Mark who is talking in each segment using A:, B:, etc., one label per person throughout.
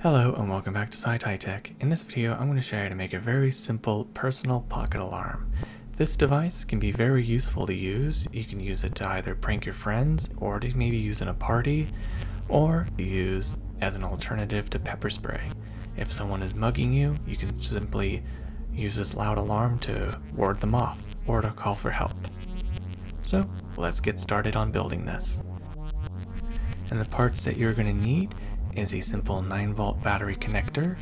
A: Hello and welcome back to SciTech. In this video, I'm going to show you how to make a very simple personal pocket alarm. This device can be very useful to use. You can use it to either prank your friends, or to maybe use in a party, or use as an alternative to pepper spray. If someone is mugging you, you can simply use this loud alarm to ward them off, or to call for help. So, let's get started on building this. And the parts that you're going to need is a simple 9-volt battery connector,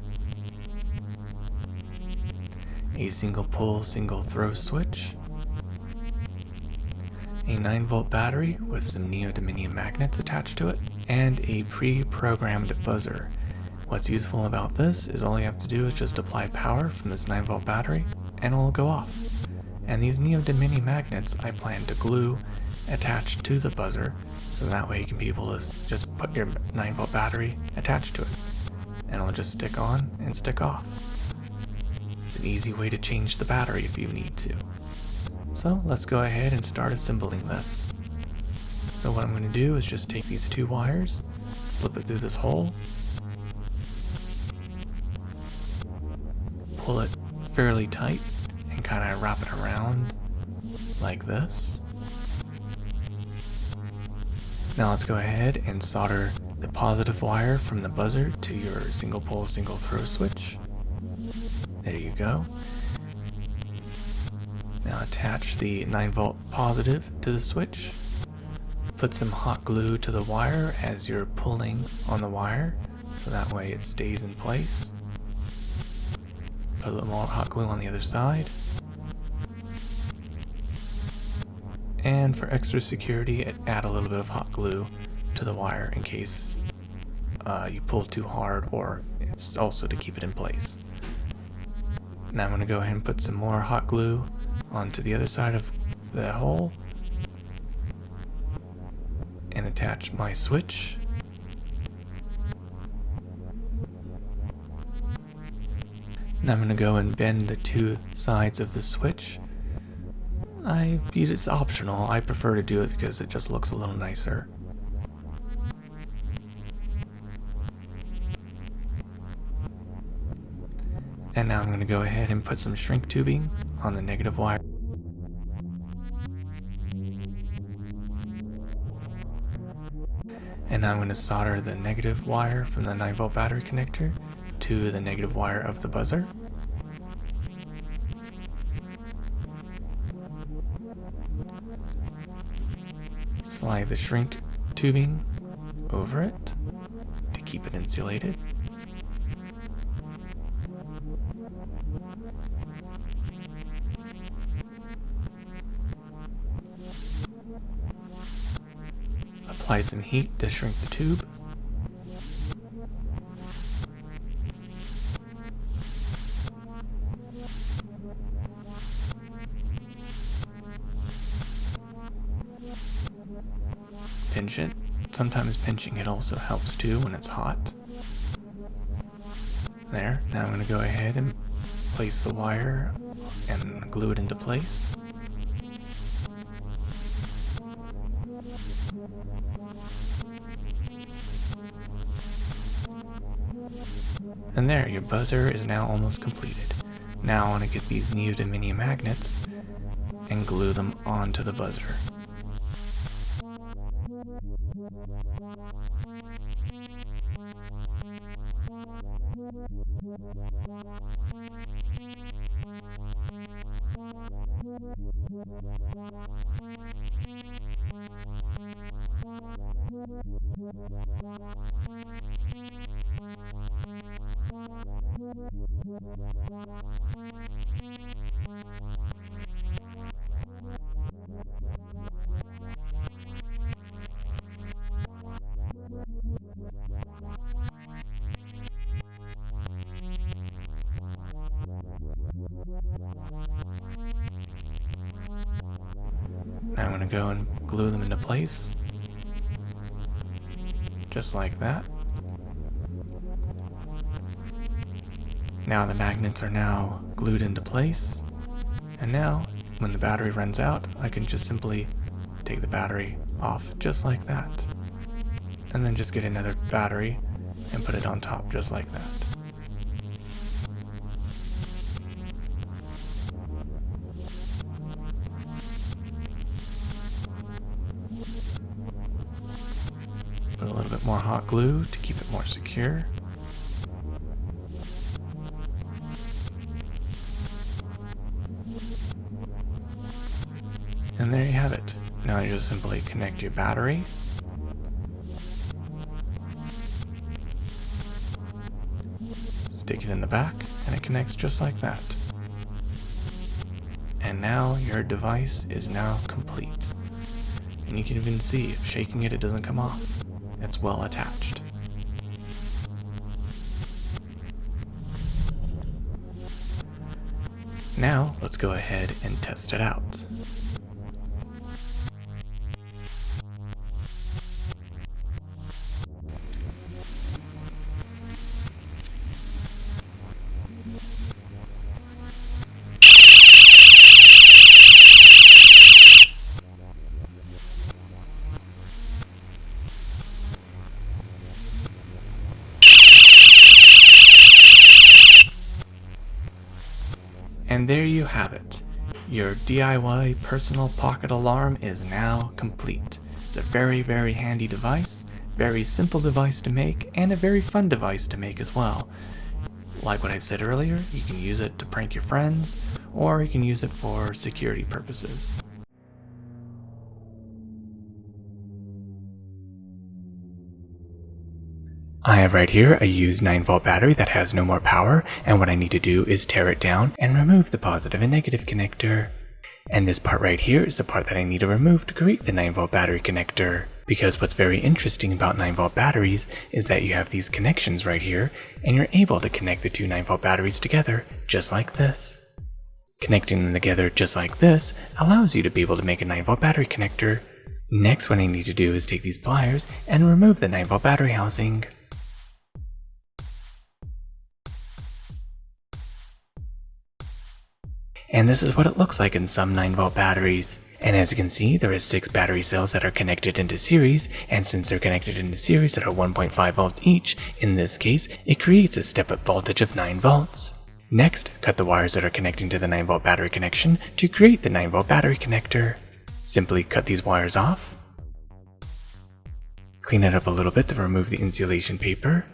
A: a single pull, single throw switch, a 9-volt battery with some neodymium magnets attached to it, and a pre-programmed buzzer. What's useful about this is all you have to do is just apply power from this 9-volt battery and it will go off. And these neodymium magnets I plan to glue attached to the buzzer, so that way you can be able to just put your 9-volt battery attached to it and it'll just stick on and stick off. It's an easy way to change the battery if you need to. So let's go ahead and start assembling this. So what I'm going to do is just take these two wires, slip it through this hole, pull it fairly tight and kind of wrap it around like this. Now let's go ahead and solder the positive wire from the buzzer to your single pull, single throw switch. There you go. Now attach the 9-volt positive to the switch. Put some hot glue to the wire as you're pulling on the wire, so that way it stays in place. Put a little more hot glue on the other side. And for extra security, add a little bit of hot glue to the wire in case you pull too hard, or it's also to keep it in place. Now I'm going to go ahead and put some more hot glue onto the other side of the hole and attach my switch. Now I'm going to go and bend the two sides of the switch. It's optional. I prefer to do it because it just looks a little nicer. And now I'm going to go ahead and put some shrink tubing on the negative wire. And now I'm going to solder the negative wire from the 9-volt battery connector to the negative wire of the buzzer. Slide the shrink tubing over it to keep it insulated. Apply some heat to shrink the tube. Pinch it. Sometimes pinching it also helps too when it's hot. There. Now I'm going to go ahead and place the wire and glue it into place. And there, your buzzer is now almost completed. Now I want to get these neodymium magnets and glue them onto the buzzer. Now I'm going to go and glue them into place, just like that. Now the magnets are now glued into place, and now when the battery runs out, I can just simply take the battery off just like that, and then just get another battery and put it on top just like that. Put a little bit more hot glue to keep it more secure. And there you have it. Now you just simply connect your battery. Stick it in the back, and it connects just like that. And now your device is now complete. And you can even see, if shaking it, it doesn't come off. It's well attached. Now, let's go ahead and test it out. And there you have it. Your DIY personal pocket alarm is now complete. It's a very, very handy device, very simple device to make, and a very fun device to make as well. Like what I've said earlier, you can use it to prank your friends, or you can use it for security purposes. I have right here a used 9-volt battery that has no more power, and what I need to do is tear it down and remove the positive and negative connector. And this part right here is the part that I need to remove to create the 9-volt battery connector. Because what's very interesting about 9-volt batteries is that you have these connections right here, and you're able to connect the two 9-volt batteries together just like this. Connecting them together just like this allows you to be able to make a 9-volt battery connector. Next, what I need to do is take these pliers and remove the 9-volt battery housing. And this is what it looks like in some 9-volt batteries. And as you can see, there are 6 battery cells that are connected into series, and since they're connected into series that are 1.5 volts each, in this case, it creates a step-up voltage of 9 volts. Next, cut the wires that are connecting to the 9-volt battery connection to create the 9-volt battery connector. Simply cut these wires off. Clean it up a little bit to remove the insulation paper.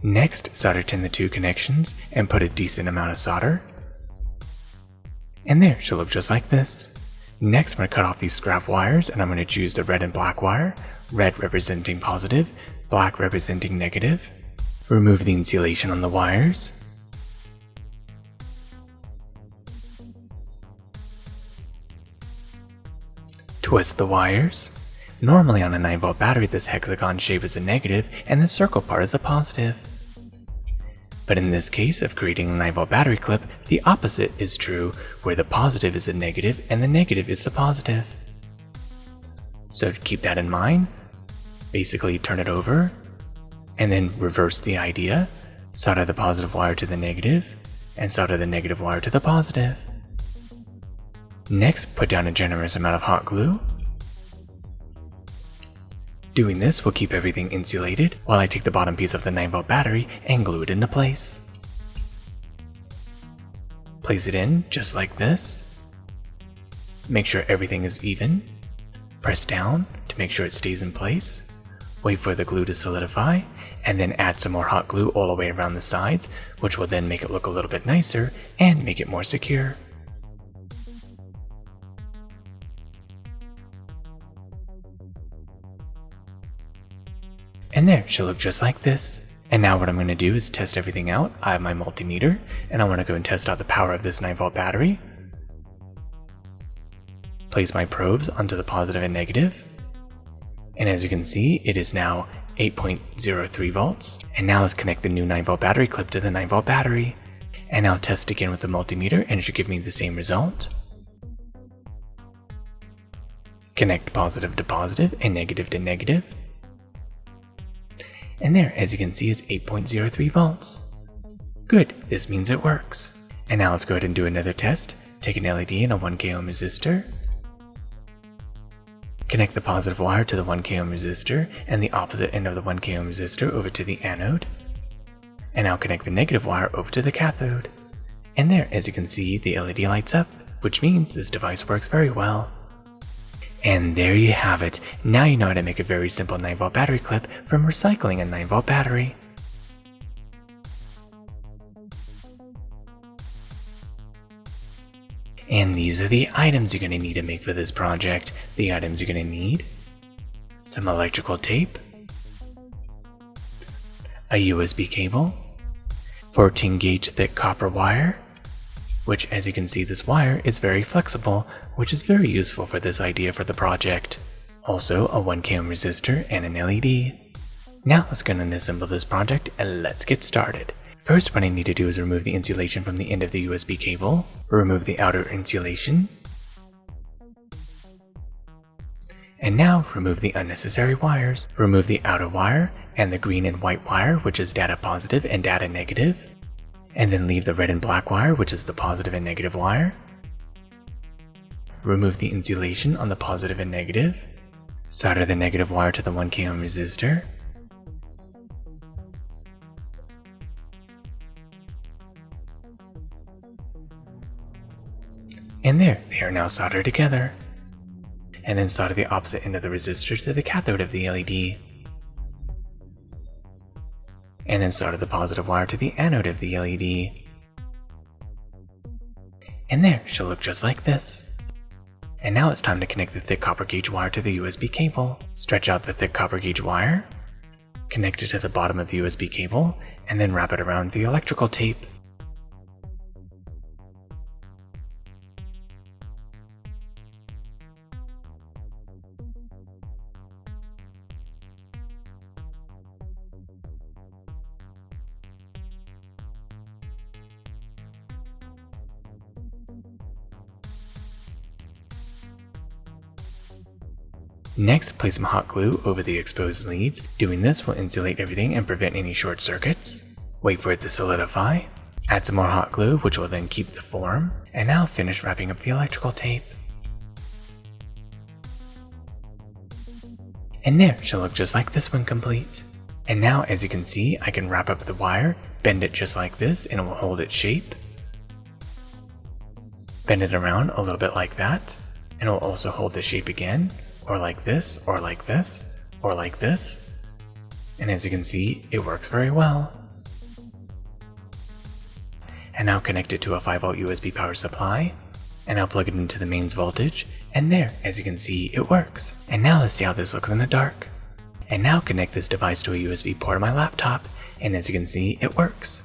A: Next, solder tin the two connections and put a decent amount of solder. And there, she'll look just like this. Next, I'm going to cut off these scrap wires and I'm going to choose the red and black wire, red representing positive, black representing negative. Remove the insulation on the wires. Twist the wires. Normally on a 9-volt battery, this hexagon shape is a negative and the circle part is a positive. But in this case of creating a 9-volt battery clip, the opposite is true, where the positive is the negative and the negative is the positive. So to keep that in mind, basically turn it over, and then reverse the idea, solder the positive wire to the negative, and solder the negative wire to the positive. Next, put down a generous amount of hot glue. Doing this will keep everything insulated while I take the bottom piece of the 9-volt battery and glue it into place. Place it in just like this. Make sure everything is even. Press down to make sure it stays in place. Wait for the glue to solidify, and then add some more hot glue all the way around the sides, which will then make it look a little bit nicer and make it more secure. And there, she'll look just like this. And now what I'm going to do is test everything out. I have my multimeter, and I want to go and test out the power of this 9-volt battery. Place my probes onto the positive and negative. And as you can see, it is now 8.03 volts. And now let's connect the new 9-volt battery clip to the 9-volt battery. And now test again with the multimeter, and it should give me the same result. Connect positive to positive and negative to negative. And there, as you can see, it's 8.03 volts. Good, this means it works. And now let's go ahead and do another test. Take an LED and a 1K ohm resistor. Connect the positive wire to the 1K ohm resistor and the opposite end of the 1K ohm resistor over to the anode. And now connect the negative wire over to the cathode. And there, as you can see, the LED lights up, which means this device works very well. And there you have it. Now you know how to make a very simple 9V battery clip from recycling a 9V battery. And these are the items you're going to need to make for this project. The items you're going to need: some electrical tape, a USB cable, 14 gauge thick copper wire, which, as you can see, this wire is very flexible, which is very useful for this idea for the project. Also a 1K ohm resistor and an LED. Now let's go and assemble this project and let's get started. First, what I need to do is remove the insulation from the end of the USB cable, remove the outer insulation, and now remove the unnecessary wires. Remove the outer wire and the green and white wire, which is data positive and data negative, and then leave the red and black wire, which is the positive and negative wire. Remove the insulation on the positive and negative. Solder the negative wire to the 1K ohm resistor. And there, they are now soldered together. And then solder the opposite end of the resistor to the cathode of the LED. And then solder the positive wire to the anode of the LED. And there, she'll look just like this. And now it's time to connect the thick copper gauge wire to the USB cable. Stretch out the thick copper gauge wire, connect it to the bottom of the USB cable, and then wrap it around the electrical tape. Next, place some hot glue over the exposed leads. Doing this will insulate everything and prevent any short circuits. Wait for it to solidify. Add some more hot glue, which will then keep the form. And now finish wrapping up the electrical tape. And there, she'll look just like this when complete. And now, as you can see, I can wrap up the wire, bend it just like this, and it will hold its shape. Bend it around a little bit like that, and it will also hold the shape again. Or like this, or like this, or like this. And as you can see, it works very well. And now connect it to a 5V USB power supply, and now plug it into the mains voltage, and there, as you can see, it works. And now let's see how this looks in the dark. And now connect this device to a USB port on my laptop, and as you can see, it works.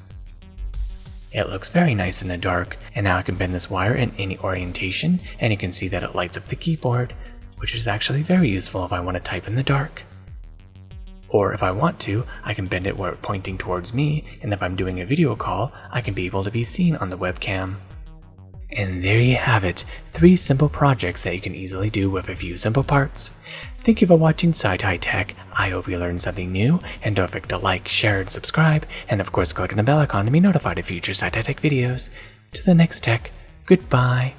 A: It looks very nice in the dark, and now I can bend this wire in any orientation, and you can see that it lights up the keyboard, which is actually very useful if I want to type in the dark. Or if I want to, I can bend it where it's pointing towards me, and if I'm doing a video call, I can be able to be seen on the webcam. And there you have it, 3 simple projects that you can easily do with a few simple parts. Thank you for watching SciTi Tech. I hope you learned something new, and don't forget to like, share, and subscribe, and of course click on the bell icon to be notified of future SciTi Tech videos. To the next tech, goodbye.